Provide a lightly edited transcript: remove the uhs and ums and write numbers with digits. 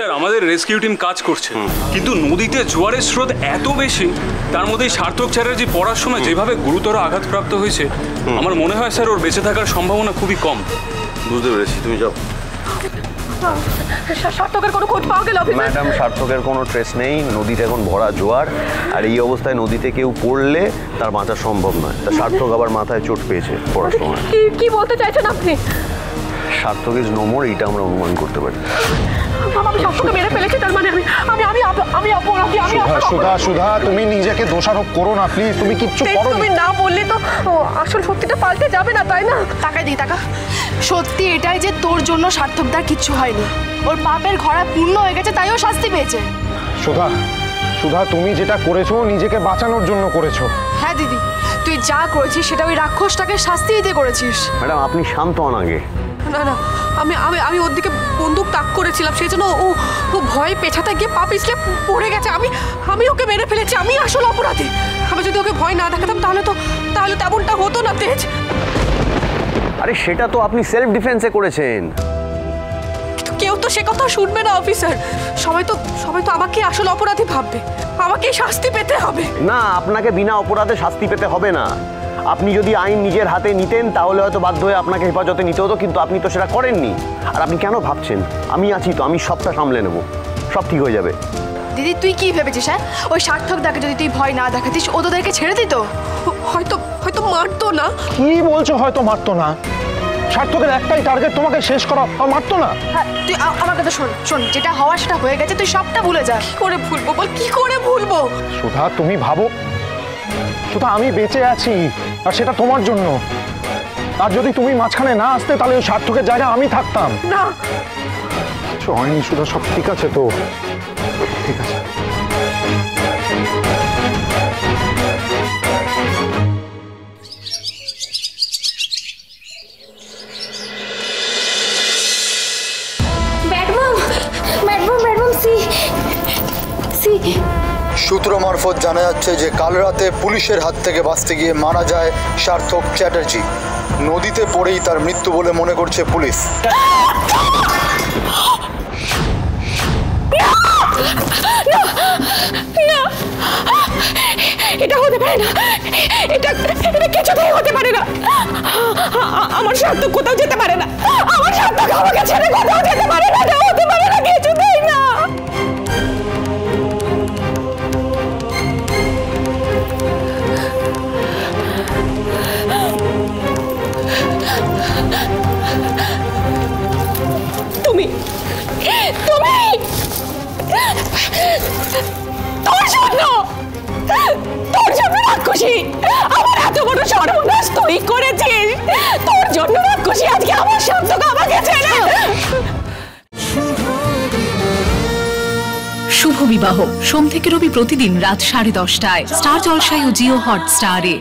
Sir আমাদের rescue team কাজ করছে, কিন্তু নদীতে জোয়ারের স্রোত এত বেশি, তার মধ্যে সার্থক চ্যাটার্জি পড়ার সময় যেভাবে গুরুতর আঘাতপ্রাপ্ত হয়েছে, আমার মনে হয় স্যার ওর বেঁচে থাকার সম্ভাবনা খুবই কম। বুঝতে পেরেছি, তুমি যাও। সার্থকের কোনো খোঁজ পাওয়া গেল? ম্যাডাম, সার্থকের কোনো ট্রেস নেই। নদীতে এখন ভরা জোয়ার, আর এই অবস্থায় নদীতে কেউ পড়লে তার বাঁচা সম্ভব নয়। তা সার্থক আবার মাথায় চোট পেয়েছে পড়ার সময়। কি বলতে চাইছেন আপনি? সার্থক ইজ নো মোর, এইটা আমরা অনুমান করতে পারি। আমি সার্থককে মেরে ফেলেছি, তার মানে আমি অপরাধী। সুধা, সুধা, তুমি নিজেকে দোষারোপ করো না প্লিজ। তুমি কিচ্ছু করো না। তুমি না বললে তো আসল সত্যিটা পাল্টে যাবে না, তাই না? তাকাই দিই, তাকা। সত্যি এটাই যে তোর জন্য সার্থকদার কিচ্ছু হয়নি, ওর পাপের ঘড়া পূর্ণ হয়ে গেছে, তাই ও শাস্তি পেয়েছে। সুধা, সুধা, তুমি যেটা করেছো নিজেকে বাঁচানোর জন্য করেছো। হ্যাঁ দিদি, তুই যা করেছিস সেটা ওই রাক্ষসটাকে শাস্তি দিতে করেছিস। ম্যাডাম, আপনি শান্ত হন আগে। না না, আমি ওর দিকে বন্দুক তাক করেছিলাম, সেই জন্য ও ভয়ে পেছাতে গিয়ে পা পিছলে পড়ে গেছে। আমি ওকে মেরে ফেলেছি, আমি আসল অপরাধী। আমি যদি ওকে ভয় না দেখাতাম তাহলে তেমনটা হতো না। তেজ, আরে সেটা তো আপনি সেলফ ডিফেন্সে করেছেন। কেউ তো সে কথা শুনবে না অফিসার। সবাই তো আমাকে আসল অপরাধী ভাববে, আমাকে শাস্তি পেতে হবে। না, আপনাকে বিনা অপরাধে শাস্তি পেতে হবে না। আপনি যদি আইন নিজের হাতে নিতেন তাহলে হয়তো বাধ্য হয়ে আপনাকে হেফাজতে নিতে হতো, কিন্তু আপনি তো সেটা করেননি। আর আপনি কেন ভাবছেন আমি আছি তো, আমি সবটা সামলে নেব, সব ঠিক হয়ে যাবে। দিদি তুই কি ভেবেছিস? হ্যাঁ, ওই সার্থকদাকে যদি তুই ভয় না দেখাতিস ও তোদেরকে ছেড়ে দিত? হয়তো মারতো না। কি বলছো হয়তো মারতো না? সার্থকের একটাই টার্গেট, তোমাকে শেষ করা। মারতো না? হ্যাঁ, তুই আমার কথা শোন, যেটা হওয়া সেটা হয়ে গেছে, তুই সবটা ভুলে যা। কি করে ভুলবো বল, কি করে ভুলবো? সুধা, তুমি ভাবো, সুধা আমি বেঁচে আছি আর সেটা তোমার জন্য। আর যদি তুমি মাঝখানে না আসতে তাহলে ওই সার্থকের জায়গায় আমি থাকতাম না। হয়নি সুধা, সব ঠিক আছে তো? ঠিক আছে। সূত্র মারফত জানা যাচ্ছে যে কাল রাতে পুলিশের হাত থেকে বাঁচতে গিয়ে মারা যায় সার্থক চ্যাটার্জি। নদীতে পড়েই তার মৃত্যু বলে মনে করছে পুলিশ। এটা হতে পারে না, এটা কিছুতেই হতে পারে না। আমার সার্থক কোথাও যেতে পারে না, আমার সার্থক আমাকে ছেড়ে কোথাও যেতে পারে না, এটা হতে পারে না, কিছুতেই না। তুমি তোর জন্য রাক্ষসী আমার এত বড় সর্বনাশ তুই করেছিস। তোর জন্য রাক্ষসী আজকে আমার সার্থক আমাকে ছেড়ে। শুভ বিবাহ সোম থেকে রবি প্রতিদিন রাত 10:30টায় স্টার জলসায় ও জিও হটস্টারে।